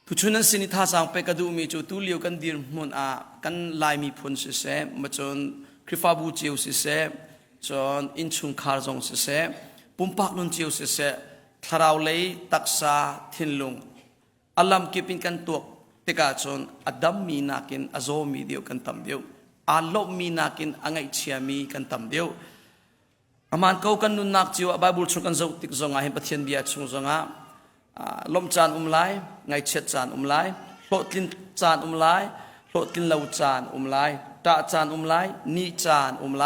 ทุชุนันสินิท่าสังเปกดูมีจูตุเลียวกันดีร์มุนกันลายมีพุนสิเสมาจนคริฟาบูจิวสิเสจนอินชุงคาร์จงสิเสปุ่มปักลุนจิวสิเสทาราวเลยตักษาทินลุงอัลลัมกิปินกันตัวติกาจนอดัมมีนักินอโซมีเดียวกันตำเดียวอาลบมีนักินอังไอเชียมีกันตำเดียวอามันเขากันนุนนักจิวบาบุลชงกันจงติกจงอาเห็นปะเทียนเบียชงจงลมจานไลไงเช็ดจานไลโลตินจานไลโลตินเลวจานไลตาจานไลนีจานไล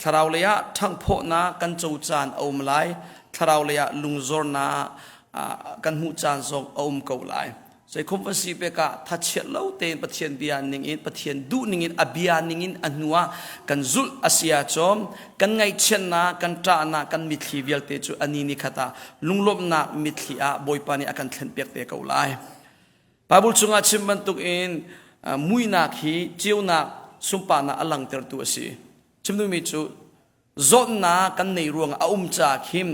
ทาราวเลียทั้งโพนากันจูจานไลทาราวเลียลุงจอร์นากันหูจานทรงเกาไลใส่คมภาษีเปกะถ้าเชื่อเล่าเต็นปะเทียนเบียนิงอินปะเทียนดูนิงอินอภิยานิงอินอันนัวกันจุลอาเซียจอมกันไงเช่นนากันตรานากันมิตรีเวลเตจูอันนี้นิขตาลุงลบนามิตรีบอยปานีอากันเทนเปียกเตเกาไลบาบุลชงอาชิมบันตุกอินมุยนักฮีเจียวนักสุมปานาอลังเตอร์ตัวสิชิมดูมิจูจอดนากันในรวงจากหิม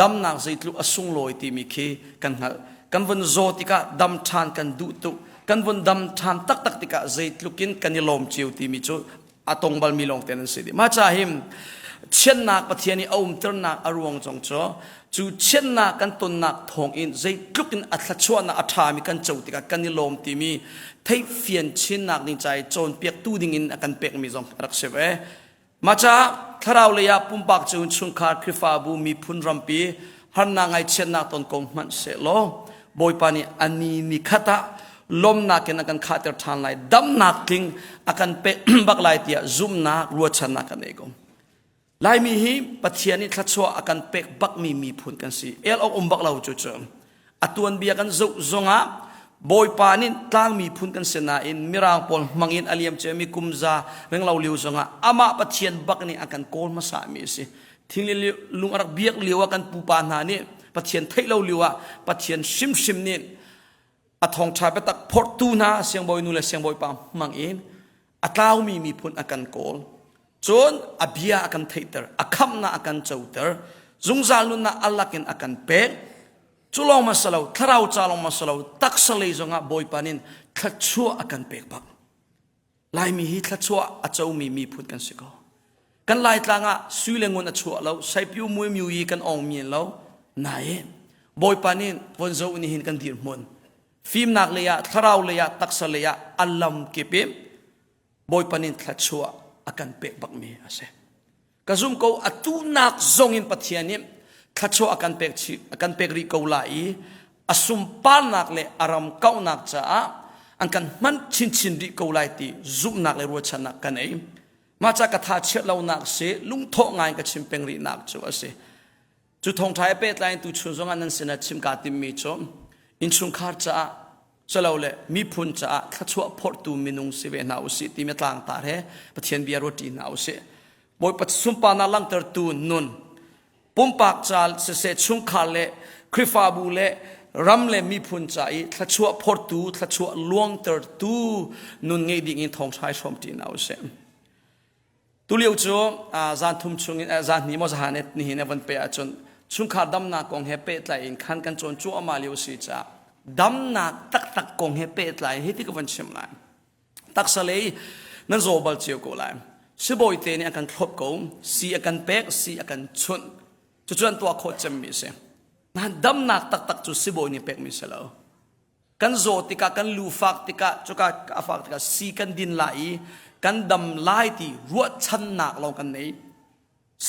ดำนักใจลุกอสุงลอยตีมิคีกันหักันวันโจติกาดำทานกันดูตุกันวันดำทานตักติกาใจลุกินกันยลมจิวตีมิจูอาตงบัลมีลงเตนันสิดีมาจากหิมเช่นนักปะเทียนีเตอร์นักอรวงจงจ้อจูเช่นนักกันตุนนักทองอินใจลุกินอัตชวนาอัฐามิกันจูติกากันยลมตีมีเทียเฟียนชินนักนิจัยโจนเปียกตู้ดิ่งอินกันเปียกมีจงรักเสวมาจากทาราวเลียปุ่มปักจูนชุงคาร์คริฟาบูมีพุนรัมปีฮันนางไอเช่นนักตนกงมันเสโลบอยปานีอันนี้นิขตาลมนักกันอากันขาดเตอร์ทานไลดำนักทิ้งอากันเปบักไลเตียซุ่มนักรัวชันนักกันเองลายมีฮีปัจเจียนิทัศวอากันเปบักมีพุนกันสิเอลอมบักเราจุดเจออัตวนเบียกันจุจงะบอยปานิตั้งมีพุนกันเสนาอินมิรางปอลมังอินอเลียมเจมีกุมซาเรื่องเราเลี้ยวจงะอามาปัจเจียนบักนี่อากันโกลมาสามีสิทิ้งลุงอารักเบียกเลี้ยวกันปูปานานี่ปะเทียนไทยเราเลียวปะเทียนชิมนี่อัทองชายไปตักพอร์ตูนาเสียงบอยนูเลเสียงบอยปามมังอินอัตลาวมีพุนอากันโกลจนอภิยาอากันไทเตอร์อาคัมนาอากันเจ้าเตอร์จุงซาลุนาอัลลักินอากันเป็ดจุลองมาสลาวทาราวจาลองมาสลาวตักสเลจงะบอยปานินทัดชัวอากันเป็ดปักลายมีฮิทัดชัวอาเจ้ามีพุนกันสิกกันลายตางะสุยเลงวนอาชัวเราใส่ผิวมวยมิวยีกันอองมีเรานายบอยปานินวันโจนี่หินกันดีร์มุนฟิล์มนักเลียทาราวเลียตักสเลียอัลลัมกิปิมบอยปานินทัดชัวอากันเป็กบักมีอาเซกระซุ่มเขาอัตุนักจงอินปัทยานิมทัดชัวอากันเป็กริกาวไลอสุมปานักเลอารามเก้านักจ้าอันกันมันชินริกาวไลตีซุปนักเลรัวชนักกันเองมาจากกระทาเชื่อเรานักเสลุงโถงานกับชิมเป็งรินักจ้าเสจุดทงไทยเป็ดไลน์ตุชุนจงอันนั้นเสนชิมกาติมีจอมอินชุงคาร์จ้าจะเล่าเลยมีพุนจ้าทัชวพอร์ตูมินุงสิเวนาอุสิติเมตลางตาเรปะเทียนเบียรตีนาอุสิบอยปัจสุมปานาลังเตอร์ตูนุนปุ่มปากจาลเสดชุงคาเลคริฟาบูเลรัมเลมีพุนจ้าทัชวพอร์ตูทัชวลวงเตอร์ตูนุนเงยดิ่งอินทองชายชมตีนาอุสิตุเลียวจูจานทุ่มชุงจานนี้มอสหาเนตนี่เนวันเปียจนชุงขาดำนักกองเฮเปตไลน์ขันกันจนจูอามาเลียวสิจ้าดำนักตักกองเฮเปตไลน์เฮติกวันชิมไลน์ตักสเลนั่นโจบัลเจียวกูไลน์สิบอยเตนี่อากันครบกงสีอากันเป็กสีอากันชุนจุดจวนตัวโคจมีเสียนั่นดำนักตักจุดสิบอยนี่เป็กมีเสียแล้วกันโจติกากันลูฟักติกาจุกาฟักติกาสีกันดินไหลกันดำไล่ที่รัวชันนักเรากันนี้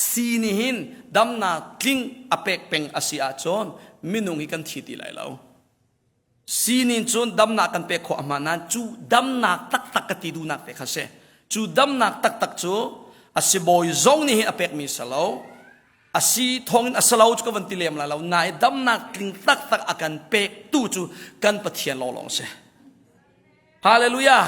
สีนี่หินดำนักกลิ้งอเปกเป็งอาเซียจนมินุงฮิกันทีตีไหลเราสีนี่จนดำนักกันเป็กขวามานั้นจูดำนักตักกติดูนักเป็กฮะเสจูดำนักตักจูอาศิบอยจงนี่หินอเปกมีสลาวอาศิทองอาสลาวจุกวันติเลมเรานายดำนักกลิ้งตักอากันเป็กตู้จูกันปะเทียนลองเสฮาเลลูยา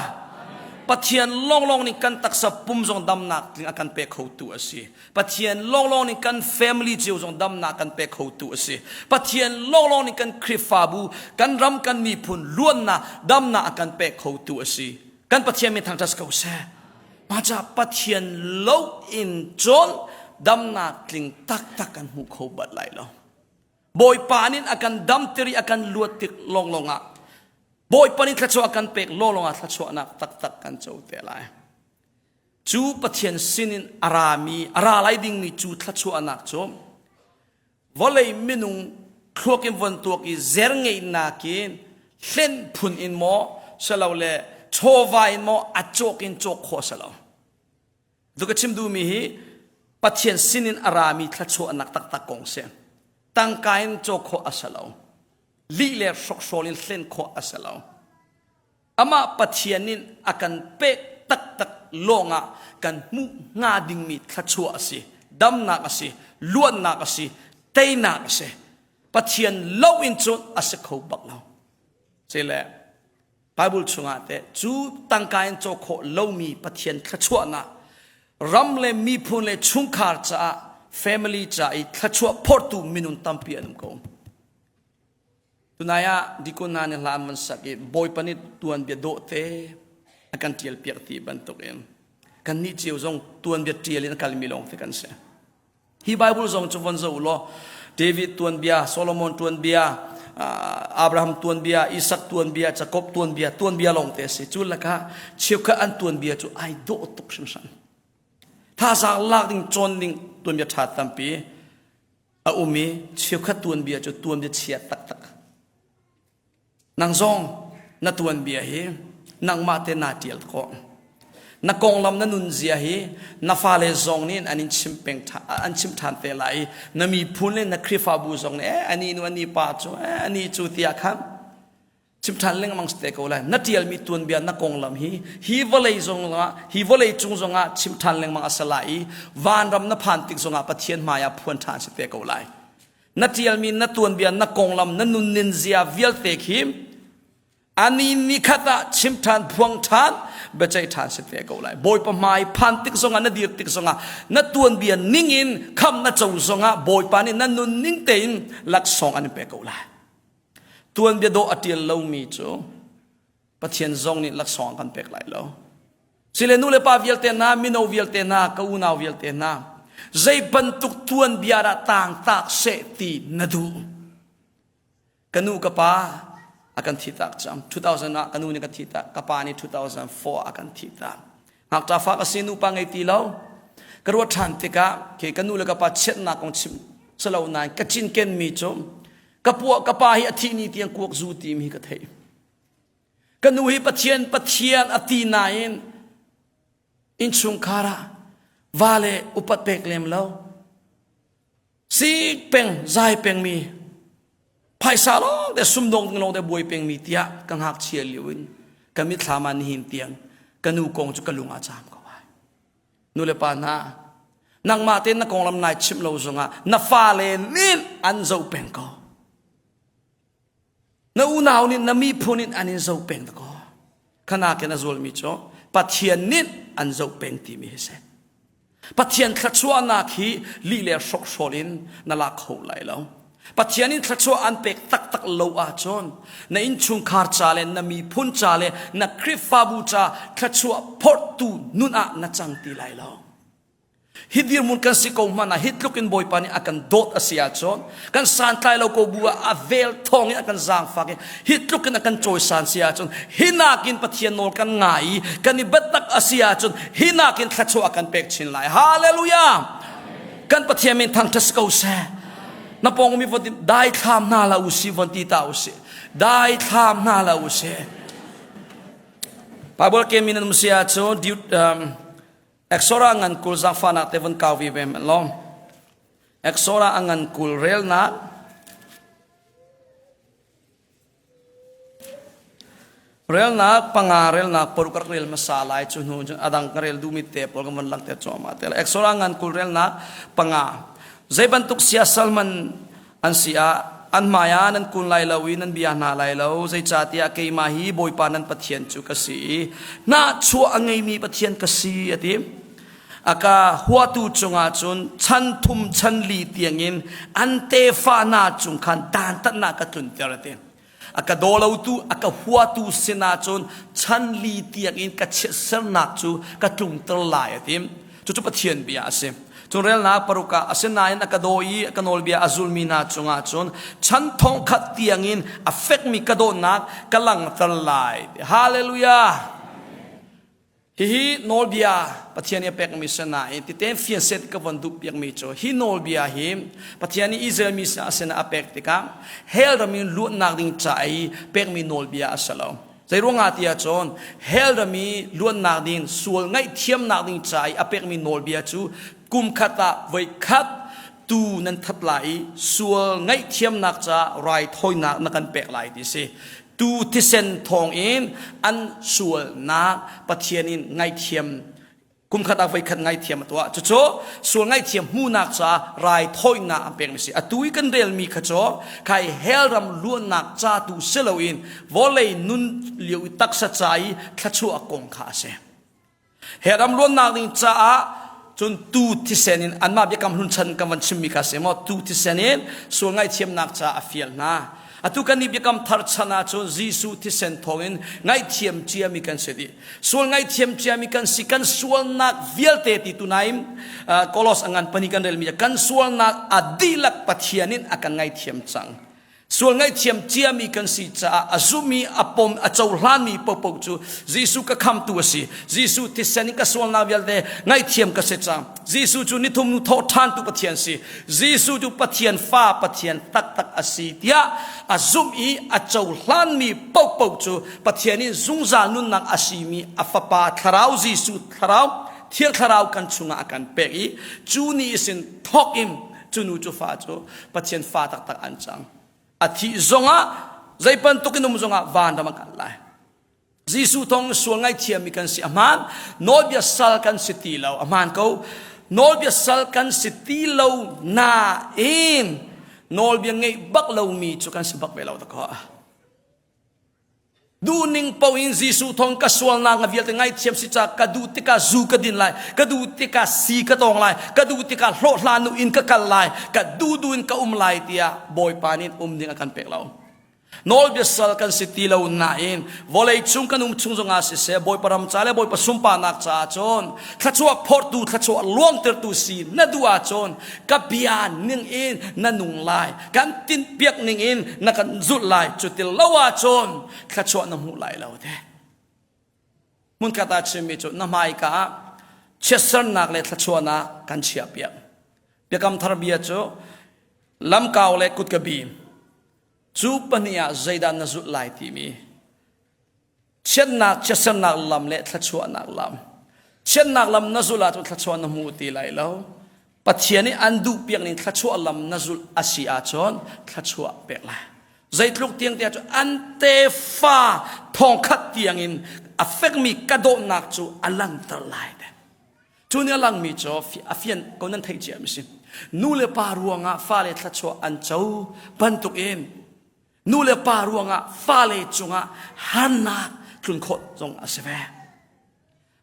ปะเทียนลองนี่กันตักสับปุ่มจงดำนักถึงอาการเปกเขาตัวสิปะเทียนลองนี่กัน family เจียวจงดำนักกันเปกเขาตัวสิปะเทียนลองนี่กันคริฟาบูกันรำกันมีพุนล้วนนะดำนักกันเปกเขาตัวสิกันปะเทียนมีทางจัสเขาเสมาจากปะเทียนโลอินจนดำนักถึงตักกันหูเขาบัดไหลเราบอยปานินอาการดำตรีอาการลวดติกลองอ่ะ บอยปนิทัชวกันเป็กโลลงอาทัชวนักตักกันเจ้าเตลายจูปะเทียนสินินอารามีอาราไลดิ้งมีจูทัชวนักโจมวอลเลยมินุงครัวกินวันตัวกีเซร์เงินนักกินเล่นพุนอินโมสลาวเลโชวาอินโมอัจโจกินโจกโคสลาวดูกชิมดูมีฮีปะเทียนสินินอารามีทัชวนักตักกงเซนตั้งกายโจกโคอัสลาวลีเลสกโซลินเล่นโคอัสลาวอามาปะเทียนินอากันเป็กตักลงอ่ะกันมุงาดิ่งมีทัชวสิดำนักสิล้วนนักสิเตยนักสิปะเทียนเล่าอินจุนอาศัยเขาบักเราเจเล่ไบเบิลชงอาเตจูตั้งกายโจโคเล่ามีปะเทียนทัชวนะรำเลมีพูนเลชุงคาร์จ้า family จ้าอีทัชวพอร์ตูมินุนตัมเปียนุกงตุนายะดิคนนั้นลามันสักบอยปนิดตัวนเบียดโดเตอากันเทียลเปียกตีบันตุกเองกันนี่เจียวจงตัวนเบียดเทียลินกัลมิลงเฟกันเสฮีไบเบิลจงจุวันจะอุโลเดวิดตัวนเบียโซโลมอนตัวนเบียอับราฮัมตัวนเบียอิสักตัวนเบียจักรบตัวนเบียลงเตสิจุลละค่ะเชี่ยวกันอันตัวนเบียจูไอโดตุกสันถ้าสักลักดิ่งจนดิ่งตัวนเบียชาตัมปีอุมีเชี่ยวกันตัวนเบียจูตัวนเบียเชียตักนางซองนัตัวนเบียฮีนางมาเตนาเตียลก็นักกองลำนั้นนุนเสียฮีนัฟาเลซองนี่อันนี้ชิมเป็งอันชิมทานเตลัยนัมีพูนเล่นนักคริฟาบูซองนี่อันนี้อันนี้ป้าจูอันนี้จูติอาคัมชิมทานเล่นมังสเตกเอาเลยนัดเตียลมีตัวนเบียนักกองลำฮีวอลเลยซองละฮีวอลเลยจุงซองอ่ะชิมทานเล่นมังอัสลายวานรำนับผ่านติกซองอ่ะปะเทียนมายาพวนทานสเตกเอาเลยนัดเตียลมีนัดตัวนเบียนักกองลำนั้นนุนนินเสียวิลเตคิมอันนี้นิคตาชิมทานพวงทานเบจัยทานเสด็จกูเลยบอยปะไม้พันติกสงะนัดเดียติกสงะนัดตัวนเบียนนิ่งอินคำนัดจูสงะบอยปานี่นัดนุนนิ่งเตนลักสองอันนี้เปกูเลยตัวนเบียโดอติลเลวมีจูปะเทียนซองนี่ลักสองกันเปกไหลแล้วสิเลนูเลปาวิลเตนามิโนวิลเตนากูนาวิลเตนาใจบรรทุกตัวนเบียระต่างตากเสตีนัดูกันูกะปาakan thitak jam 2000 na kanuni ka thitak kapani 2004 akan thitak hak ta fa kasinu pangai tilaw karwa than tika ke kanula ka pa chet na kong chim salo na ka chin ken mi chom kapua kapahi athi ni tiang kuak zu ti mi ka thei kanu hi pathian ati nain in chung khara vale upat pek lem lo si peng zai peng miไพ่สาลงแต่สุ่มดงลงแต่บวยเป็งมีเตียกังหักเชียร์ลิวินกันมิถามันหินเตียงกันนูกงจุกลุงอาจามก็ไว้นูเลปานานังมาเต้นนักกงลำนายชิมเราสงะนับฟ้าเลนินอันเจ้าเป็งก็นักอุณาวนินนัมีพูนินอันนี้เจ้าเป็งตะก็ขณะแกนักโจลมิโจปัทเทียนนินอันเจ้าเป็งที่มีเสปัทเทียนขัดชัวนาคีลีเลชกโซลินนั่นละเขาไหลแล้วปัจจัยนี้ทัชวอันเป็กตักโลอาจอนในอินชุงคาร์จาเลนมีพุนจาเลนคริฟาบูจาทัชวพอร์ตูนุนอะนัจังตีไลแล้วฮิดยืมุนกันสิโกมันฮิดลุกินบอยปานี่อากันโดดอาเซียจอนกันสานไทยเราโกบัวอาเวลทองอากันจางฟักฮิดลุกินอากันโจยสานเซียจอนฮินากินปัจจัยโนกันไงกันนิบัตักอาเซียจอนฮินากินทัชวอากันเป็กชินไลฮาเลลูยากันปัจจัยมันทางทัสโกเซนับปองมีวันที่ได้ทำนาลาอุสิวันที่ตาอุสิได้ทำนาลาอุสิพระบุตรเกมินันมุสยาโจดิวเอ็กซ์รางันคุลซาฟานักเทวันกาวิเวมลอมเอ็กซ์รางันคุลเรลนักปังอาเรลนักปรุกเรลมาสาลายจุนหูจนอดังเรลดูมิเตปอลกมันลังเตจอมาเตลเอ็กซ์รางันคุลเรลนักปังอาใจบรรทุกเสียสัลมันอันเสียอันมายานันคุณไลลาวินันบิยานาไลลาวใจจัตยาเกยมาฮีบอยปานันปะเทียนจุกสีน่าชัวอังไงมีปะเทียนกสีอติอากาหัวตูจงอาจุนชันทุมชันลีเตียงอินอันเตฟานาจุงขันดานตันนากระตุนเตระเตอากาโดลาวตูอากาหัวตูเสนาจุนชันลีเตียงอินกระเชษนักจูกระตุงตรลายอติจุปะเทียนบิยาเซ จงเรียนนักปรุกะอาเซนายนักโดยกันโอลเบียอาซุลมีนาจงอาจนฉันทองขัดเตียงินอเฟกมีกระโดนักกำลังตลายฮาเลลูยาฮิโนลเบียปัจจัยนี้เป็กมิสนาอินติเตนฟินเซตกับวันดุเปียกมิโจฮิโนลเบียฮิมปัจจัยนี้อิสราเอลมิสนาเซนาเป็กติกาเฮลรามิลุนักดิ่งใจเป็กมิโนลเบียอัสลามใจรู้งาตีอาจนเฮลรามิลุนักดิ่งส่วนไงเทียมนักดิ่งใจอเป็กมิโนลเบียจูกุมขัดไว้ขัดตูนันทัดไหลส่วนไงเทียมนักจะไรถอยนักนักกันเป็กไหลดิสิตูที่เซนทองอินอันส่วนนักปะเทียนินไงเทียมกุมขัดเอาไว้ขัดไงเทียมตัวจุดโจส่วนไงเทียมหูนักจะรายถอยนักอันเป็นมิสิอตุยกันเรียลมีขจรใครเฮลรำล้วนนักจ้าตูเซลวินวอลเลยนุนเลี้ยวตักสัจใจขจรกงขาเสเฮลรำล้วนนักนิ่งจ้าจนตูที่เซนินอันมาเบียกำลุนชันกำวันชิมมิกาเสมอตูที่เซนินส่วนไงเทียมนักจ้าอฟิลนาอตุกันนี้เบียกำทาร์ชนะจนจีสุที่เซนทองอินไงเทียมเจียมิกันเสดีส่วนไงเทียมเจียมิกันสิกันส่วนนักวิลเตติตุนายมโคลอสอังกันปนิกันเรลมีกันส่วนนักอดีลักปัทยานินอากันไงเทียมจังส่วนไงเทียมเจียมิกันสิจ้าอาซุมีอปมอาเจ้าล้านมีปกปกจูจีสุก็คำตัวสิจีสุที่เซนิกันส่วนนักวิลเตไงเทียมกันเสจังจีสุจูนิทุมนุทอทานตุปัทยานสิจีสุจูปัทยานฟ้าปัทยานตักตักอาศิเดียอาซุมีอาเจ้าล้านมีปกปกจูปัทยานิซุงจานุนนักอาศิมีอาฟปาทาราวจีสุทาราวเทียทาราวกันชุงอากันเปรีจูนี่สินทอกิมจูนูจูฟ้าจูปัทยานฟ้าตักตักอันจังอาทิจงะใจปันตุกินุมจงะวานดามักันไลจีสุทองสวงไงเทียมิกันสิอามันโนเบียสัลกันสิตีเลาอามันเขาโนเบียสัลกันสิตีเลานาอินโนเบียไงบักเลามีจุกันสิบักเวลาตะก้าดูนิ่งปวินจีสุทองกสวลนางวิลต์ไงเทียมสิจากกระดูติกาจูกระดินไลกระดูติกาสีกระตองไลกระดูติกาโลลานุอินกะกันไลกระดูดูอินกะไลเตียบอยปานินดิ่งอากันเปกเราโนลเบียสัลกันสิตีเราหน้าอินวอลเลยชุงกันชุงจงอาศิเสบอยปรำจ่าเลบอยปสุมปานักจ่าจนทัชวพอร์ตูทัชวล่วงเตอร์ตูซีนัดดูอาจนกับเบียนนิ่งอินนันนุงไลกันตินเปียกนิ่งอินนักันจุดไลจุดที่เลวอาจนทัชวน้ำหูไลเราเดมุนกาตาชิมิจุน้ำไม่กะเชสร์นักเลยทัชวนากันเชียเปียกเปียกคำทารบีจุลำกาวเลยกุดกบีจูปนิยาใจดานนจุดไลทีมีเช่นนักเช่นนักลำเละทัชวนักลำเช่นนักลำนจุลาจุทัชวน้ำมูตีไลแล้วปัจเจียนี้อันดูเปียกนี่ทัชวลำนจุลอาศิอาจอนทัชวเปียกไลใจลูกเตียงเตียจุอันเตฟ้าทองขัดเตียงอินอเฟกมีกระโดนักจูอลังตรายเดจูเนี่ยลังมีจูอเฟียนคนนั้นไทยเจียมิสินูเลปารวงะฟ้าเลทัชวอันเจ้าบันตุกเองนูเลปารวงะฟ้าเลจงะฮันนักคลุนโคจงอาเสว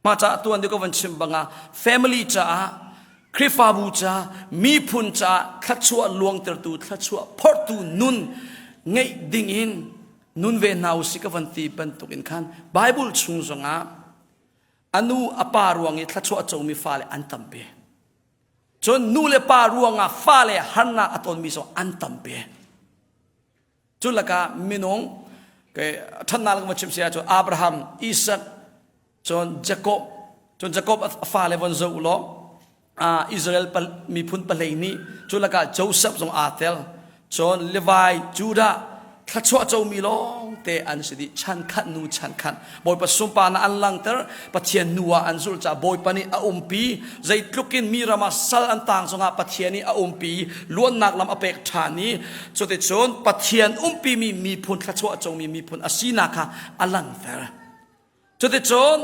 มาจากตัวนี้ก็วันชิมบังะ family จ้าคริฟาบูจ้ามีพุนจ้าทัชวลวงเตอร์ตูทัชวพอร์ตูนุนไงดิ่งอินนุนเวนาวสิกวันตีเป็นตุกินขันไบเบิลชุงจงะอนุอปารวงอิทัชวจงมีฟ้าเลอันตัมเปจนนูเลปารวงะฟ้าเลฮันนักอัตอนมีสองอันตัมเปจุลกามินงท่านนักมาชิมเสียจนอับราฮัมอิสักจนเจโคบฟ้าเลวันโซโลอิสราเอลมีพุนปะเลนีจุลกาโจเซฟจงอาเทลจนเลวีจูดาทัชวะเจ้ามีลงเตอันสิดิชันขันนูชันขันบอยผสมปานะอันลังเตอร์ปะเทียนนัวอันสุลจ่าบอยปานีอาอุมปีใจลุกินมีรามาสัลอันต่างสงะปะเทียนนี้อาอุมปีล้วนนักลำอเปกฐานนี้สุดที่จนปะเทียนปีมีพุนทัชวะเจ้ามีพุนอาศีนาคาอันลังเตอร์สุดที่จน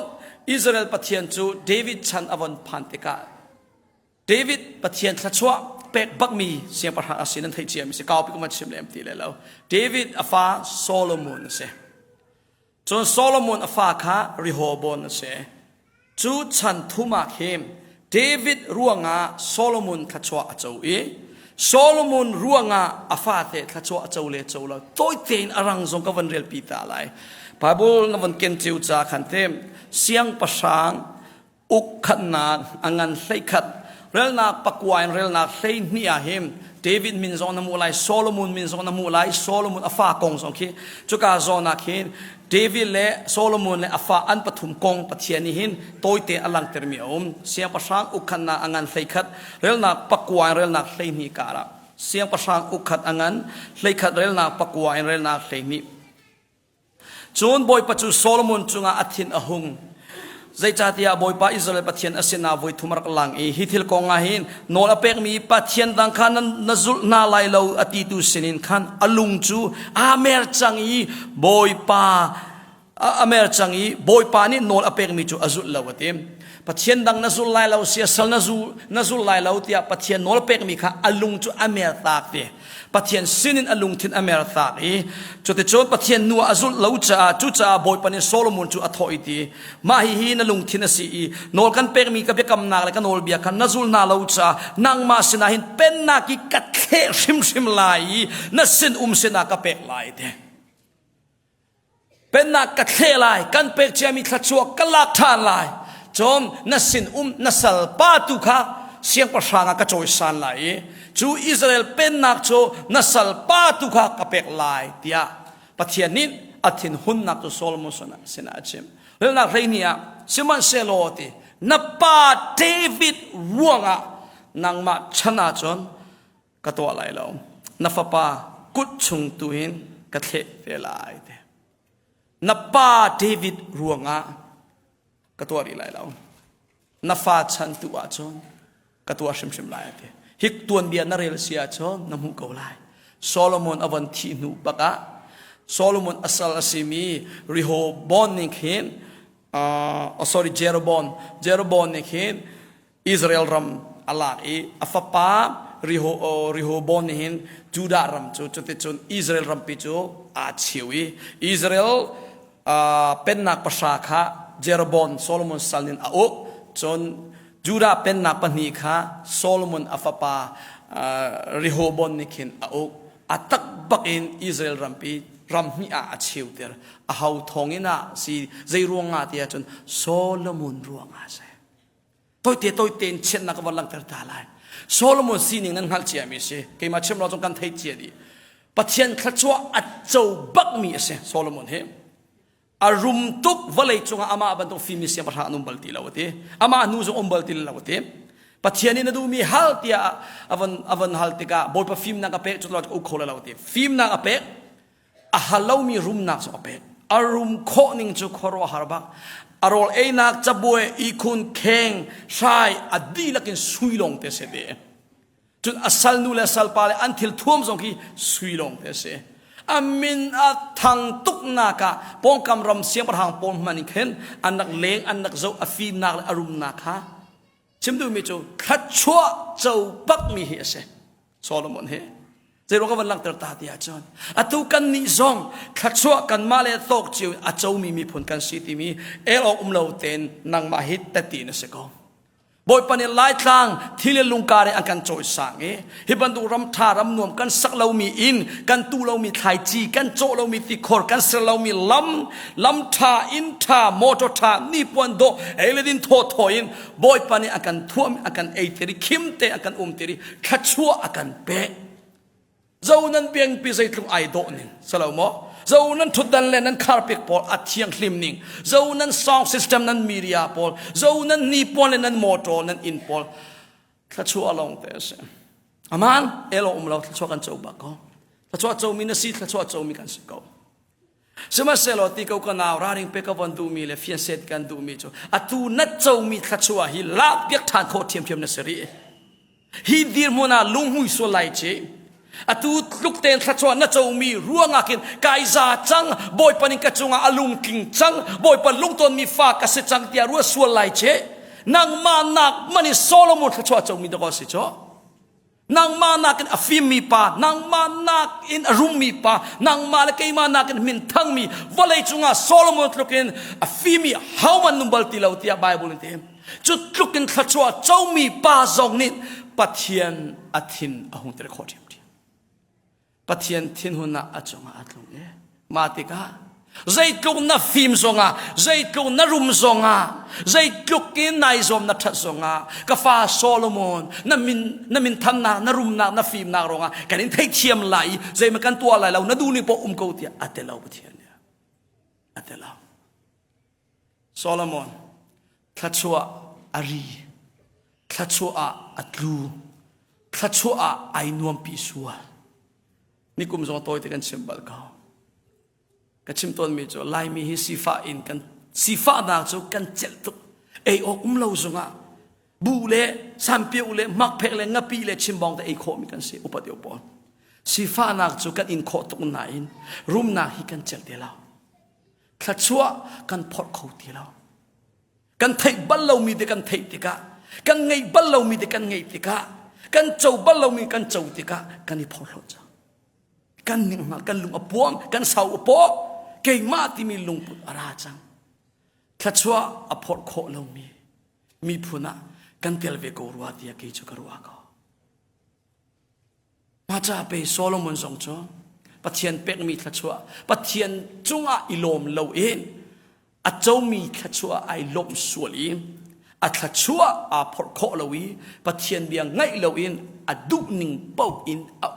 อิสราเอลปะเทียนจูเดวิดชันอวันพันติกาเดวิดปะเทียนทัชวะเป็กบักมีเสียงประหารสินันไทยเจียมิสิก้าวไปก็มาชิมเลมตีเลยแล้วเดวิดอาฟาโซโลมอนเสจนโซโลมอนอาฟาค่ะริโฮบอนเสจูชันทุมาเข้มเดวิดรัวงาโซโลมอนทัชวะเจ้าโซโลมอนรัวงาอาฟาเตทัชวะเจ้าเลเจ้าแล้วตัวเต็นอรังทรงกับวันเรียลปีตาไลพาบุลนวันเกนจิวจาขันเต็มเสียงประสานอุกขันนานอังันไลขัด เรลนักปักวายเรลนักเซนนี่อาหิมเดวิดมินซอนนามูไลโซโลมอนมินซอนนามูไลโซโลมอนอาฟากงสองคีจุกาซอนักหินเดวิดเล่โซโลมอนเล่อาฟาอันปฐุมกงปะเทียนิหินโตยเตอลังเตอร์มิอมเสียงประสานอุคันนาอังันไซคัดเรลนักปักวายเรลนักเซนนี่การะเสียงประสานอุคัดอังันไซคัดเรลนักปักวายเรลนักเซนนี่จูนบอยปัจจุโซโลมอนจุงอาทินอหงใจจัดยาบอยป้าอิสราเอลปะเทียนอาศินาบอยทุมรักลังฮิทิลกองอาหินโนลเปกมีปะเทียนดังขันนจุลนาไลเลวอติตุสินินขันอลุงจูอาเมรจังอีบอยป้าอาเมรจังอีบอยป้านี่โนลเปกมีจูอจุลเลวเต็มปะเทียนดังนจุลไลเลวเสียสลนจุลไลเลวเตียปะเทียนโนลเปกมีค่ะอลุงจูอาเมรตากเตปะเทียนสินินอลุงทินอเมรตากจุดที่โจปะเทียนนัวอจุลเลวจ้าจูจ้าบอยป้านี่โซโลมอนจูอทอยตีมาฮีนลุงทินสีโนลกันเปกมีกับเบกำนาเลยกันโนลเบียกันนจุลนาเลวจ้านางมาสินาหินเป็นนากิกัดเทชิมลายนัสินสินากับเปกลายเดเป็นนักกัดเทลายกันเปกเจมีขจวกกลักทานลายจอมนัสินนัสลปาตุค่ะเสียงประชางกระโจยสานลายจูอิสราเอลเป็นนักโจนัสลปาตุค่ะกับเปกลายเดียปะเทียนินอาทินหุ่นนักตัวโซโลมอนสนะสินาจิมเรื่องนักเรนียสิมันเซโลตินับปาเดวิดร่วงอ่ะนางมาชนะจนกระตัวอะไรแล้วนับปากุดชุงตุหินกระเทเวลาเดนับปาเดวิดร่วงอ่ะกระตัวอะไรแล้วนับฟ้าชันตัวจนกระตัวชิมลายเดฮิกตัวนเบียนเรลเซียจนน้ำหูเกาลายโซโลมอนอวันทีนูปะกะโซโลมอนอัสลาซิมีริโฮบอนนิคินsorryเจโรบอนนิคินอิสราเอลรัมอัลลาฮีอัฟปาริโฮบอนนิคินจูดารัมจุดที่จนอิสราเอลรัมปิจูอาชิวีอิสราเอลเป็นนักประชาค่ะเจโรบอนโซโลมอนสัลนินอาอุจนจูดาเป็นนักปนิค่ะโซโลมอนอัฟปาริโฮบอนนิคินอาอุอัตักบักอินอิสราเอลรัมปิรัมมีอาชิวเตอร์อาหาวทองอินะสิใจรวงอาเตียจนโซโลมอนรวงอาเซตัวเตนเช่นนักวันลังเตอร์ตาลายโซโลมอนสีนิ่งนั้นหัลเจียมิเซเกี่ยมาเชื่อมเราจงกันไทยเจียดีปัจเจียนขัดชัวอัจเจ้าบักมีเซโซโลมอนเฮอารุมตุกวะเลยจงอามาบันตงฟิมิเซียประธานุบัลติลาวเตอามานูจงบัลติลาวเตปัจเจียนี่นะดูมีฮัลเตียอวันฮัลติกาบอยปะฟิมนักเปกจุดเราจะอุโคลาวเตฟิมนักเปกอาฮัลเลวมีรุมนักสอเปกอารุมโคนิงจุครัวฮาร์บักอารอลเอนักจับวยอีคุณเข่งใช่อดีลักินสุยลงเตเสเดจนอัสลนูเลสัลปาเลอันทิลท่วมสงคีสุยลงเตเสอามินอัทังตุกนักะปองกำรำเสียงประหางปองมันเข็นอันนักเลงอันนักเจ้าอฟีนักอารุมนักฮะชิมดูมิจูขัดชัวเจ้าปักมีเฮเสโซโลมอนเฮใจรู้ว่าวันหลังเติร์ตาที่อาจารย์อัตุกันนิซองขัดชัวกันมาเลตกจิวอาเจ้ามีผลกันสิที่มีเอลอมเลวเตนนางมาฮิตแต่ตีนเสกบอยปนิลไล่ทางที่เลี้ยงลุงการอันกันโจยสังฮิบันดูรำทารำนวมกันสักเรามีอินกันตูเรามีไทจีกันโจเรามีติคอร์กันเสเรามีลำทาอินทามอตทานี่ปวนโดเอเลดินโทโทอินบอยปนิอันกันท่วมอันกันเอเทริคิมเตอันกันเทริขัดชัวอันกันเปะเจ้านั้นเพียงปีใส่ถุงไอโดนิงสลาวมอเจ้านั้นทุดดันเลนั้นคาร์เปกพอลอัดเทียงคลิมนิงเจ้านั้นซาวด์ซิสเต็มนั้นมีเดียพอลเจ้านั้นนีปอนเลนั้นมอเตอร์นั้นอินพอลขัดชัวลงเตะเสอามันเอโลเราขัดชัวกันเจ้าบักก็ขัดชัวเจ้ามีนสีขัดชัวเจ้ามีกันสิกเอาสมัยเซลติกเอากันเอาราริงเปกวันดูมีเลฟินเซตกันดูมีจ้าอัตูนัดเจ้ามีขัดชัวฮิลาเปียกทานโคเทียมนัสรีฮิดีร์มุนาลุงหุยโซไลเจอตูลุกเตนขัดชัวนัดเจ้ามีร่วงอากินกายซาจังบอยปนิกระจงอาลุงกิงจังบอยปนลุงตนมีฟ้ากษจังเตียรัวส่วนไลเจนางมานักมันนี่โซโลมอนขัดชัวเจ้ามีดอกสิจ้านางมานักอินอฟิมมีปานางมานักอินอรุมมีปานางมาเลกมานักอินมินทังมีวะเลยจงอาโซโลมอนลุกอินอฟิมีฮาวมันนุบัลติลาวเตียไบเบิลเต็มจุดลุกอินขัดชัวเจ้ามีปาจงนิดปัทเทียนอาทินอาหุนเตระโคเทียมปัทเทียนทินหุนนาอาจงอาอัตลงมาติกา dây tluk na phim zonga dây tluk na rum zonga dây tluk ki nai zom na that zonga ka fa Solomon na min tham na rum na phim na ronga kanin thei thiam lai dây ma kan tua lai lo na du ni po ko tia atelo pathian ya atelo Solomon thachua ari thachua atlu thachua ai nuam pi suwa ni kum zong toy te kan symbol ka ka chim ton mi cho lai mi hi sifa in kan sifa na cho kan chel tu ei ok lo zonga bu le sam pi le mak phek le ngapi le chimbong te ei kho mi kan se upat opon sifa na cho kan in kho tu na in rum na hi kan chel te lao thachua kan phot kho ti lao kan thei bal lo mi de kan thei ti ka kan ngei bal lo mi de kan ngei ti ka kan chau bal lo mi kan chau ti ka kan ni phot lo cha kan ning ma kan lung apuang kan sau apo ke ma ti mi lung put ara chang thachua aphot kho lo mi phuna kan tel ve ko ruwa ti ke chu ka ruwa ko ma cha pe Solomon song cho pathian pek mi thachua pathian chunga ilom lo in a chau mi thachua ai lom suali a thachua a phot kho lo wi pathian bia ngai lo in a du ning pau in a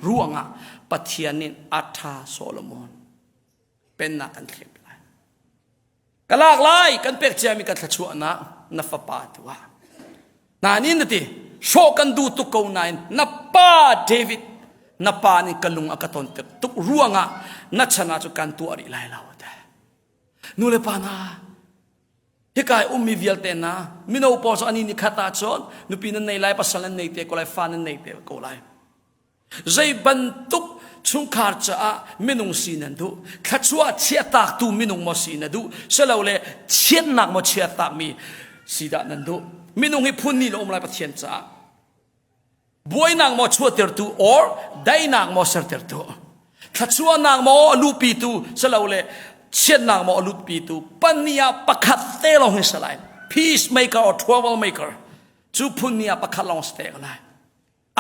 ruanga pathianin atha Solomon penna kan thlep lai kalak lai kan pek chami ka thachua na fa pa tuwa na ni nati sho kan du tu ko nain na pa David na pa ni kalung akaton te tuk ruanga na chana chu kan tu ari lai law ta nu le pa na hikai ummi vialte na mino po so ani ni khata chon nu pin nei lai pasalan nei te ko lai fan nei te ko lai zai ban tuk chung khar cha minung sinan du khachua chia tak tu minung mo sinan du selo le chien nak mo chia tak mi sida nan du minung hi phun ni lo om lai pathian cha boy nang mo chua ter tu or dai nang mo ser ter tu khachua nang mo lu pi tu selo le chien nang mo lu pi tu pania pakhat te lo hi salai peacemaker or trouble maker chu punia pakhat long ste lai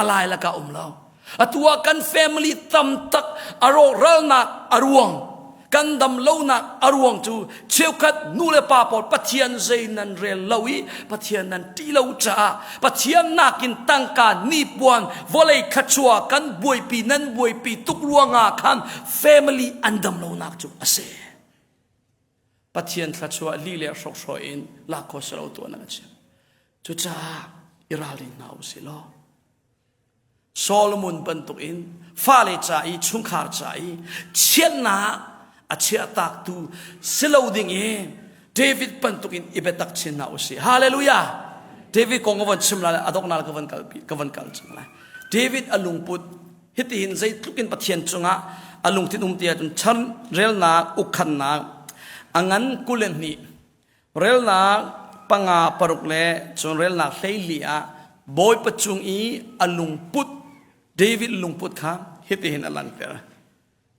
alai la ka lo atua kan family tam tak aro ralna aruang kan dam lo na aruang chu cheukat nule pa por pathian zainan rel lawi pathian nan ti lo cha pathian nakin tangka ni puan volei khachua kan buai pi nan buai pi tuk ruanga khan family andam lo nak chu ase pathian khachua li le sok so in la ko selo to na che chu cha iralin na usilo Solomon bentuk in fale chai chungkhar chai chiena a chia tak tu siloading e David bentuk in ibetak chinna usi hallelujah David kongwan chimla adok nal kawan kal chungla David alungput hitin zai tukin pathian chunga alung tin tia chun chan rel na ukhan na angan kulen ni rel na panga parukle chun rel na theilia boy pachung i alungput David lungput kha hitihin alang ter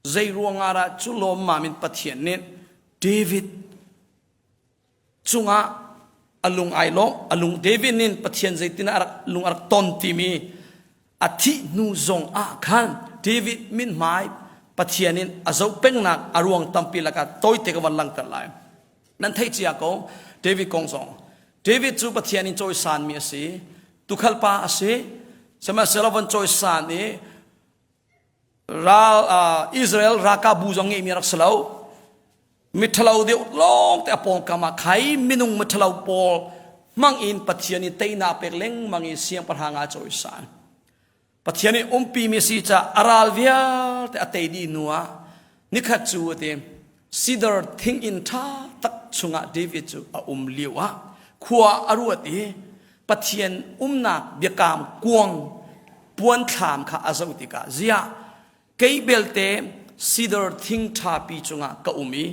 zai ruangara chulom mamin pathian ne David chunga alung ailom alung David nin pathian zai tina lung arak ton timi athi nu zong a khan David min mai pathian nin azau pengnak aruang tampi laka toy te kawan lang ter lai nan thei chia ko David kong song David chu pathian nin choi san mi ase tukhal pa ase sama selawan choice san ni Israel raka buzong ngi mirak selaw mithalau de long te apong kama khai minung mithalau pol mang in pathiani teina pekleng mangi siang parhanga choice san pathiani umpi mi si cha aral via te atedi nuwa nikhat chu te sidar thing in tha tak chunga David chu a liwa khua aruati pathian nak biakam kuang puan tham kha azautika zia keibelte sidar thing tha pi chunga ka umi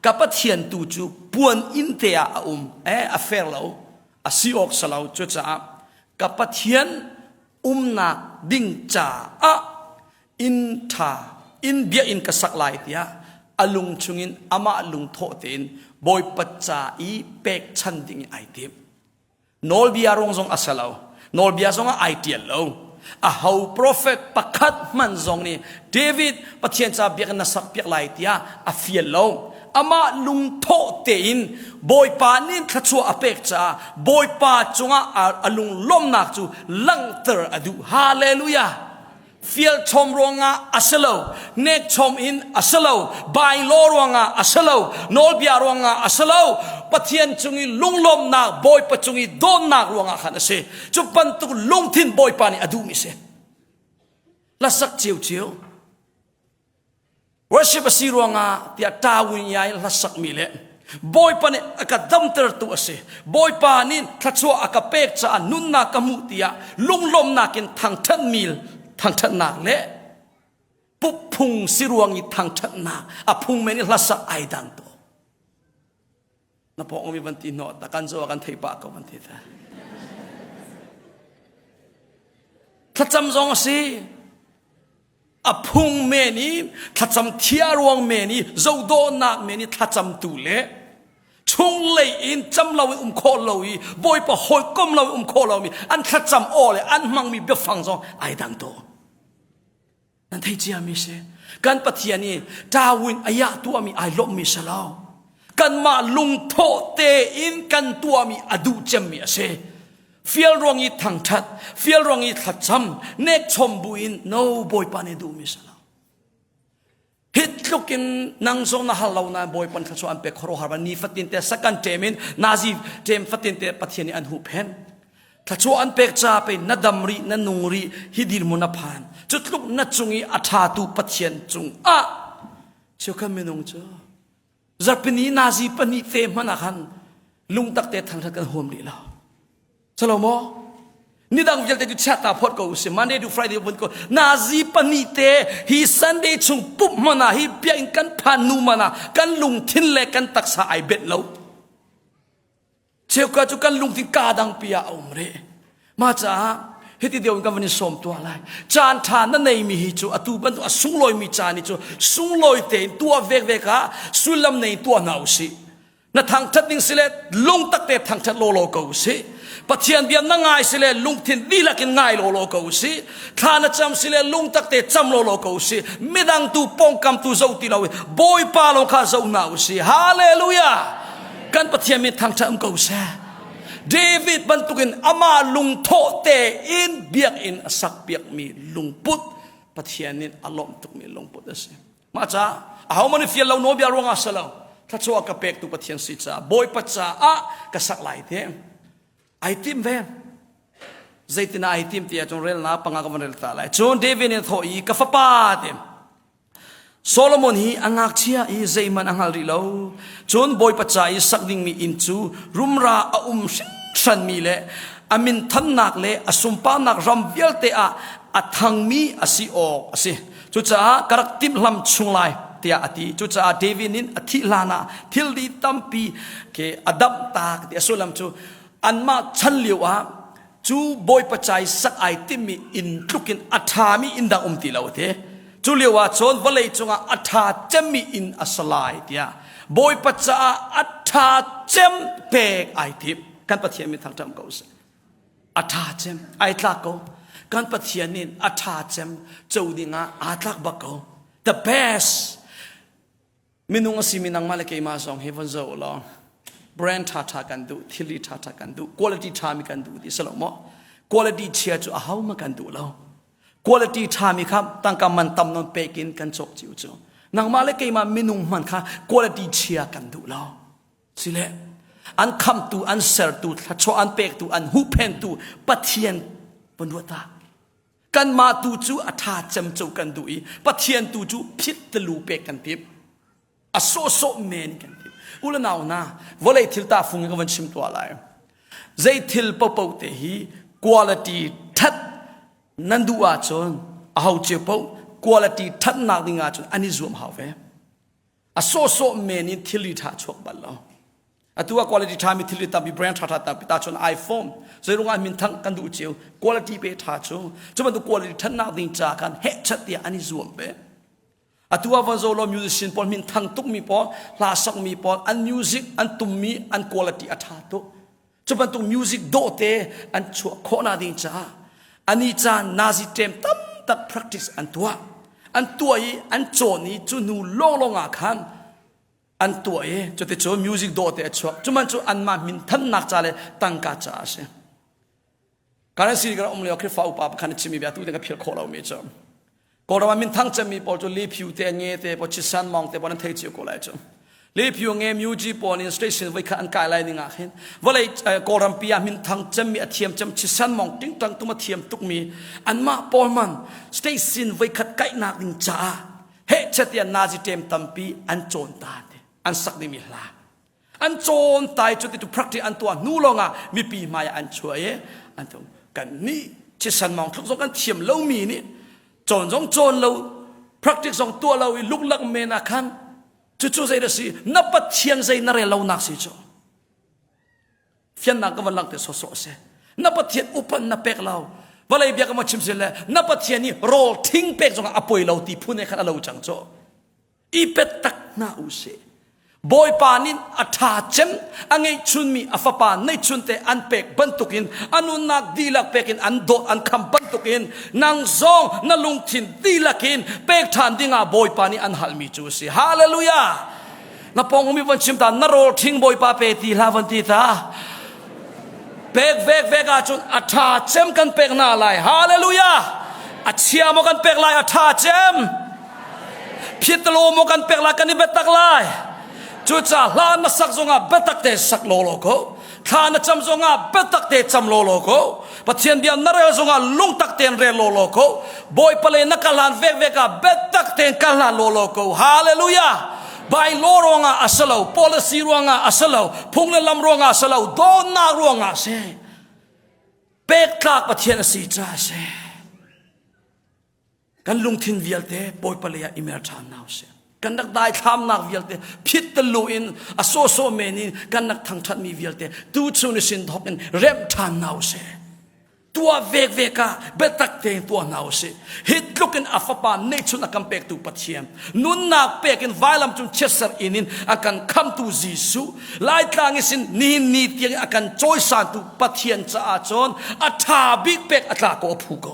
ka pathian tu chu puan intea affair lo asiok salau chu cha ka pathian nak ding cha in tha in bia in ka saklai tia alung chungin ama alung tho tin boy pacha i pek chan ding ai tip nol bia rong zong asalaw nol bia zong ai tiel lo a hau prophet pakhat man zong ni David pathian cha biak na sak piak lai tia a fiel lo ama lung tho te in boy pa nin thachua apek cha boy pa chunga alung lom nak chu lang ter adu hallelujah fiel chom ronga asalo nek chom in asalo bai lo ronga asalo nol bia ronga asalo pathian chungi lunglom na boy pa chungi don nak ronga khan ase chupan tu lung thin boy pa ni adu mi se la sak chiu chiu worship asi ronga tia tawin yai la sak mi le boy pa ni akadam ter tu ase boy pa nin thachua akapek cha nun na kamu tia lunglom na kin thang than mil thang chat nak le pup phung siruang i thang chat nak a phung meni hlasa ai dang to na po mi ban ti no ta kan zo kan thei pa ko ban thi ta thacham zong si a phung meni thacham thiaruang meni zo do nak meni thacham tu le chung lei in cham lo kho lo i boy pa hoi kom lo kho lo mi an thacham ole an mang mi be phang zong ai dang to nan thei chia mi se kan pathian ni tawin aya tu mi ai lo mi salao kan ma lung tho te in kan tu mi adu chem mi ase fiel rong i thang that fiel rong i thacham nek chom buin no boy pa ne du mi salao hit looking nang zong na halaw na boy pan khaso an pe khoro harba ni fatin te sakan temin nazi tem fatin te pathian ni an hu phen khaso an pek cha pe nadamri na nungri hidir muna phan chutluk na chungi atha tu pathian chung a chokha menong cha zarpini nazi pani te mana khan lung tak te thang thakan hom li la chalo mo nidang jel te chata phot ko se Monday to Friday bun ko nazi pani te hi Sunday chung pup mana hi pia in kan phanu mana kan lung thin le kan taksa ai bet lo cheu ka chu kan lung tin ka dang pia omre ma cha heti deu kan vani som to lai chan tha na nei mi hi chu atu ban a sung loi mi cha ni chu sung loi te tua vek vek ka sulam nei tua nau si na thang that ning sile lung tak te thang that lo lo ko si pathian biam na ngai sile lung thin di lakin ngai lo lo ko si thana cham sile lung tak te cham lo lo ko si midang tu pong kam tu zo ti lo boy pa lo kha zo nau si hallelujah kan pathian mi thang cham ko sa David bantukin ama lung tho te in biak in asak biak mi lung put pathian in alom tuk mi lung put ase ma cha how many feel lo no bia ronga salo thachwa ka pek tu pathian si cha boy pa cha a ka sak lai the ai tim ve zaitina ai tim tia chong rel na panga ka rel ta lai chon David in tho i ka fa pa te Solomon hi angak chia i zeiman angal ri lo chon boy pa cha i sakding mi inchu rumra a shan mi le amin than nak le asumpa nak ram velte a athangmi asi o asi chu cha karak tim lam chunglai tia ati chu cha David nin athi lana thil di tampi ke adap tak ti asolam chu anma chan liwa chu boy pa chai sak ai timi in tukin athami inda umti lo the chuliwa chon valei chunga atha chemi in asalai tia boy pacha atha chem pek ai tip kan pathian mi thang tam ko se atha chem ai tla ko kan pathian nin atha chem chodinga atlak ba ko the best minung asiminang malake ma song heaven zo lo brand tha kan du thili tha kan du quality tha mi kan du di salomo quality chia chu a how ma kan du lo quality time kham tangka man tam non pekin kan chok chiu chu nang ma le ke ma minung man kha quality chia kan du lo sile an kham tu an ser tu thacho an pek tu an hu pen tu pathian ponwata kan ma tu chu atha cham chau kan du i pathian tu chu phit telu pek kan tip a so men kan tip ula naw na volei thil ta fung ka van chim to lai zai thil po te hi quality that nandu a chon a hau che po quality that na dinga chon ani zoom hau ve a so men in thili tha chok bal lo atua quality tha mi thili ta bi brand tha ta pi ta chon iPhone zai runga min thang kan du cheu quality pe tha chu chuma du quality that na ding cha kan he chat ti ani zoom be atua van zo lo musician pon min thang tuk mi po la sak mi po an music an tum mi an quality atha to chuma tu music do te an chu khona ding cha อันนี้จานนาซิเต็มตั้มตัก practice อันตัวอีอันโจนี้จูนูลงอาคันอันตัวจุดที่โจมิวสิกโดดเตะชัวจุมันจูอันมามินทันนักจ่าเลยตั้งกาจ่าเช่การสิ่งที่เราเลี้ยงคือฟ้าอุปาคันชิมีแบบตัวเด็กเพียรขอเราไม่จำก็เรามินทั้งจะมีพอจูลีพิวเตะเงี้ยเตะพอชิสันมองเตะพอนั้นเทจิโกไลจำลีพิวเงี้ยมิวจีพอนี่สเตชันไว้ขันกายไลนิ่งอ่ะเห็นว่าเลยก็รำปียมินทั้งจะมีเทียมจำชิสันมองติ้งตังตัวมาเทียมตุกมีอันมาพอมันสเตชันไว้ขัดไก่นักนิ่งจ้าเฮ้เช่นนาจิเต็มตั้มปีอันโจนตาอันสักนิมิลาอันโจนตายจุดที่ถูก practice อันตัวนู่ลงอ่ะมีปีมายอันช่วยอันตัวกันนี่ชิสันมองทุกส่วนกันเทียมเล่ามีนี่โจนเรา practice ของตัวเราลุกลักเมนักขันจู่ๆใจเดสินับปัดเชียงใจนั่นเรื่องเราหนักสิจ้ะเฟียนนักก็วันหลังแต่สอเสนับปัดเทียนอุปนับเป็กเราว่าอะไรเบียกมาชิมเสร็จแล้วนับปัดเทียนนี่โรลทิ้งเป็กจงอภัยเราตีพูดในขณะเราจังจ้ะอีเป็ดตักน่าอุเสบอยปานินอัฐาเจมอันไงชุนมีอัฟปานในชุนเตอันเป็กบันตุกินอันุนักดีลักเป็กินอันโดอันคำบันตุกินนางซองนั่ลุงทินดีลักินเป็กทานดิงาบอยปานิอันฮัลมีจูสิฮาเลลูยานับปองมีวันชิมตานนโรทิ้งบอยปาเปตีลาวันตีตาเป็กเวกอาจุนอัฐาเจมกันเป็กนาไลฮาเลลูยาอัจฉริยะมกันเป็กไลอัฐาเจมพิตโลมกันเป็กไลกันนิเบตักไลจุดจ้าลานัสักจงอาเบตักเตสักโลโลโกลานัจำจงอาเบตักเตจำโลโลโกปัจเจียนเดียนนเรจงอาลุงตักเตนเรโลโลโกบอยเปเลนักลานเวกาเบตักเตนกัลลาโลโลโกฮาเลลูยาใบโลรวงอาอัสลาว policy รวงอาอัสลาวพุ่งเลลำรวงอาอัสลาวโดนนารวงอาเซเปกคลากปัจเจียนสีจ้าเซกันลุงทินเวียลเตบอยเปเลอิเมร์ทานนาวเซกันนักได้ทำนักวิลเตพิตลูอินอโซโซเมนินกันนักทางทันมีวิลเตตูชูนิสินทอกันเริ่มทานนาวเสตัวเวกาเบตักเตงตัวนาวเสฮิตลุกันอัฟปานในชุนอากันเป็กตูปัจเจียมนุนนักเป็กินไวลัมจุนเชสเซอร์อินินอากันคำตูจิสุไล่ทางสินนี่เตียงอากันจอยสันตูปัจเจียนจะอาจอนอัฐาบิกเป็กอัฐาโกผูโก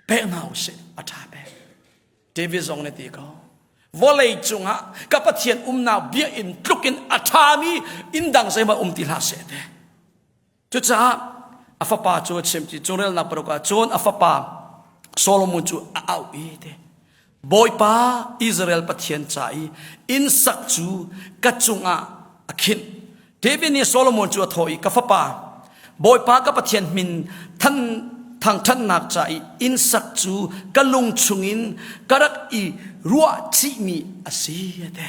เป็กนาวเสอัฐาเป็กเดวิดซองเนติโกวอลเลย์จุงฮะกับปะเทียนนาเบียอินลุกินอัฐามีอินดังใส่มาติลาเสดจุดจ้าอัฟปาจูเชมจิจูเรลนับปรกาจูนอัฟปาโซโลมอนจูเอาอีเดบอยปาอิสราเอลปะเทียนใจอินสักจูกัจจุงอาคินเดวินีโซโลมอนจูทอยกับฟปาบอยปากับปะเทียนมินท่านทางท่านนักใจอินสักจูกะลุงชุงอินกรักอีรัวชิมีอาศัยเด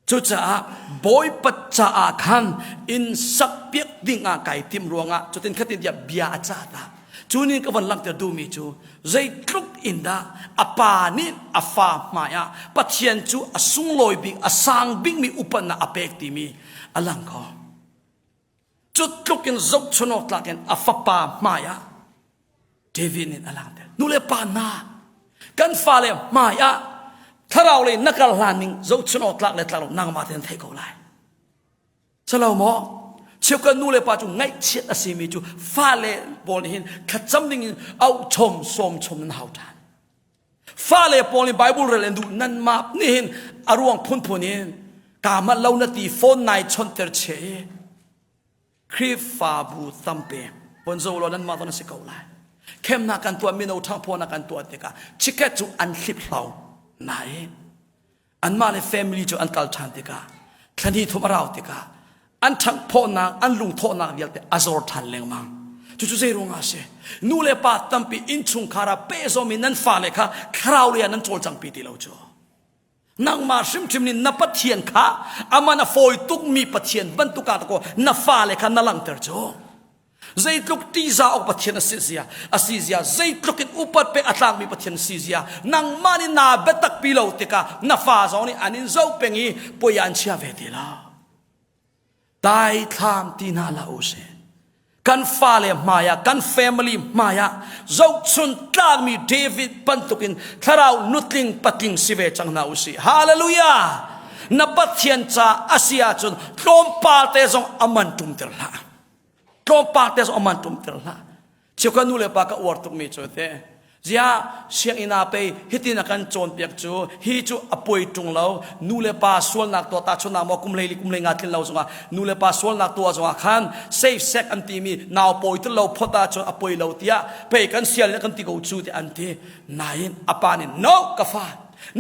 จุดจ้าบอยปัจจาคันอินสักเปียกดิ่งอาไก่ติมรวงจุดที่ขัดที่เบียจ้าตาจูนี่ก็วันหลังจะดูมีจูใจคลุกอินดาอปานิอฟามายาปัจเจียนจูอสุงลอยบิงอสังบิงมีอุปนาอเปกติมีอลังก็จุดคลุกินจบชนอตลักนอฟปามายาเดวินินอลังเดนูเลปานากันฟาเลมายาถ้าเราเลยนักลานิงจบชนอตลักเลตลาดนางมาเทนเทกเอาไลสลาวมอเชื่อกันนูเลปาจูไงเชียดสิมีจูฟาเลบอลหินขัดจำดิ่งเอาชมนั้นหาวทานฟาเลบอลในไบเบิลเรียนดูนั่นมานี่หินอารวงพุ่นนี่กามาเล่านาทีโฟนนายชนเตอร์เชครีฟาบูตัมเปบนโซโลนั้นมาตอนนั้นสิเกาไลเข้มนักกันตัวมิโนทางพอนักกันตัวเด็กชิคเกจูอันคลิปเราไหนอันมาเลยแฟมิลี่จูอันกัลชันเด็กคดีทุมาเราเด็กอันทั้งพ่อนักอันลุงโทนักเดียร์อาซอร์ทันเลงมังจู่ๆเจรุงอาเซนูเลปาตัมปีอินชุงคาราเปโซมินันฟาเลค่ะคราวเรียนนั้นโจจังปีติเราจ้นางมาชิมชิมนี่นับปะเทียนค่ะอามานาฟอยตุกมีปะเทียนบรรทุกาตะโกนับฟาเลค่ะนั่งหลังเตอร์จ้ใจลุกตีซาออกปะเทียนสิเซียใจลุกอินอุปเปอัตลังมีปะเทียนสิเซียนางมานี่นาเบตักปีเราติกานับฟาซอนี่อันนี้เจ้าเป็งีปยันเชียเวติลาได้ทำที่น่าละอุเซกันฟาเลมายากันแฟมิลี่มายาเจ้าชุนตามีเดวิดปันตุกินถ้าเรานุติงปัติงสิเวจังนาอุสีฮาเลลูยานับเทียนจ้าอาเซียจุนตรมปาเตซองอามันตุมเตลาตรมปาเตซองอามันตุมเตลา เชื่อกันนู่นเลยปากก็อวดตุกมีโจเตเจ้าเสียงอินาไปฮิตินักันโจนเปียกจูฮิจูอป่วยตรงเรานู่นเลยปาส่วนนักตัวตาชนามกุมเลยงาทินเราจงอ่ะนู่นเลยปาส่วนนักตัวจงอ่ะขันเซฟเซ็กอันตีมีนาวป่วยตัวเราพอตาชนอป่วยเราเตียไปกันเสียงแล้วกันตีกูจูที่อันที่นายอปานินโนกฟ้า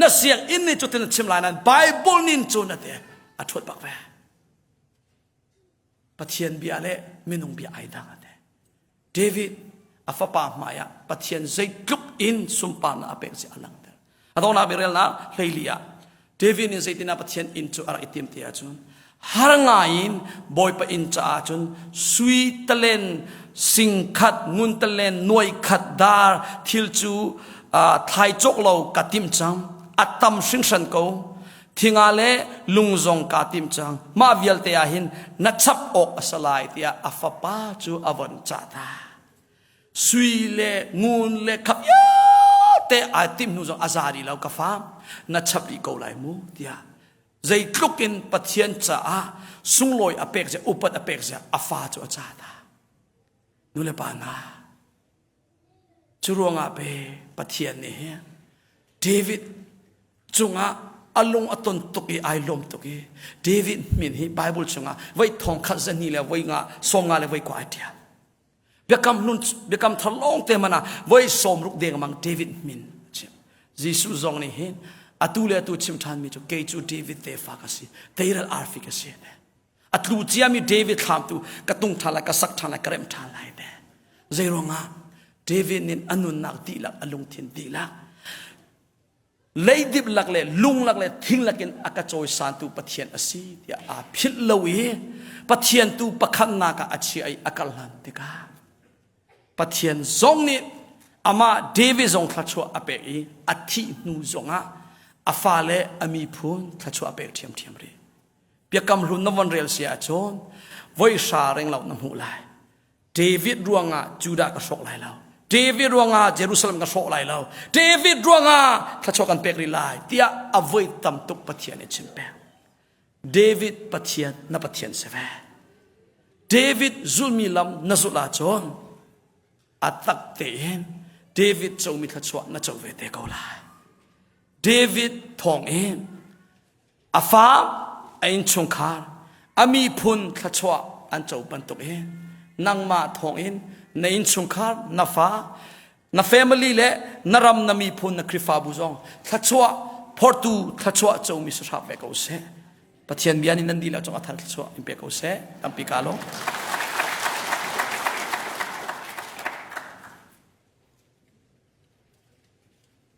นั่นเสียงอินนี่จุดที่นั่นชิมลายนั้นไบเบิลนินจูนั่นเองอัดทวดปากแวปะเทียนเบียเล่ไม่นุ่งเบียไอดังอันเดเดวิดอาฟปามายะปะเทียนใจกลุกอินสุมปานาเปกสิอัลังเดอตอนนั้นเบรลนะเฮียเดวิดนี่ใจตินาปะเทียนอินจูอาราอิติมเตียจุนฮารงาอินบอยปะอินจ้าจุนสุยตะเลนสิงขัดงุนตะเลนนวยขัดดาร์ทิลจูไทยจกเรากัดติมจังอัตตัมสิงสันโกทิงาเลลุงจงกัดติมจังมาวิลเตียหินนัดชับอกอสลายเตียอาฟปาจูอวันจ้าตาสุยเลงูนเลขับยาเตะอาติมนูจงอาซาดีแล้วกฟ้านัดชับดีกูไลมูเดียใจกลุกินปะเทียนจ้าสุงลอยอเปกเจอุปัตอเปกเจอาฟาจูอาจาตานูเลปานาจุรวงอาเปปะเทียนนี่เดวิดจงอาอารมณ์อตนตุกีไอลมตุกีเดวิดมินฮีไบเบิลจงอาไว้ทองขัดเจนี่เลยไว้งาสองงาเลยไว้กว่าเดียเบียกำนุ่นเบียกำทะลองเตมันนะไว้สมรุกเดียงมังเดวิดมินยิสุจงนี่เห็นอัตุเลตุชิมทานมีจูเกจูเดวิดเตฟากสิเตยรัลอาร์ฟิกสิเนี่ยอัตุเจียมีเดวิดทำตูกระตุงทาละกระสักทาละกระเร็มทาละเนี่ยใจร้องอ่ะเดวิดนินอนุนักตีลักอลุงทินตีลักเลยดิบลักเลยลุงลักเลยทิ้งลักกินอากาศโจยสานตูปะเทียนอสีที่อาพิลลวีปะเทียนตูปะขันนากาอาชีไออากาลันติกาปะเทียนจงนี่อามาเดวิดจงทัชชัวอเปอีอาทินูจงอ่ะอาฟาเลอามีพูนทัชชัวอเปเทียมเทียมรีเปียกำรุนนวันเรียลเสียจนไว้ชาเร่งเหล่าน้ำหูไหลเดวิดรวงอ่ะจูดาก็โชคไหลเราเดวิดรวงอาเยรูซาเล็มก็โชคไหลเราเดวิดรวงอาถ้าโชกันเปกริไลเตียอวัยตัมตุกปะเทียนชิมเปเดวิดปะเทียนนับปะเทียนเสวเดวิดจุลมีลำนจุลาจนอัตักเตนเดวิดเจ้ามีทัชวะนัจเวเตกอลาเดวิดทองเอ็นอาฟ้าไอ้ชงคาร์อามีพุนทัชวะอันเจ้าบันตุกเอ็นนางมาทองเอ็นในอินชงคาร์นาฟ้านาเฟมิลี่เล่นารำนามีพุนนักคริฟาบุจงทัชวะพอร์ตูทัชวะเจ้ามีสภาพเบกเอาเสปะเทียนเบียนินันดีแล้วจงอัฐทัชวะอิมเบกเอาเสตัมปิกาโล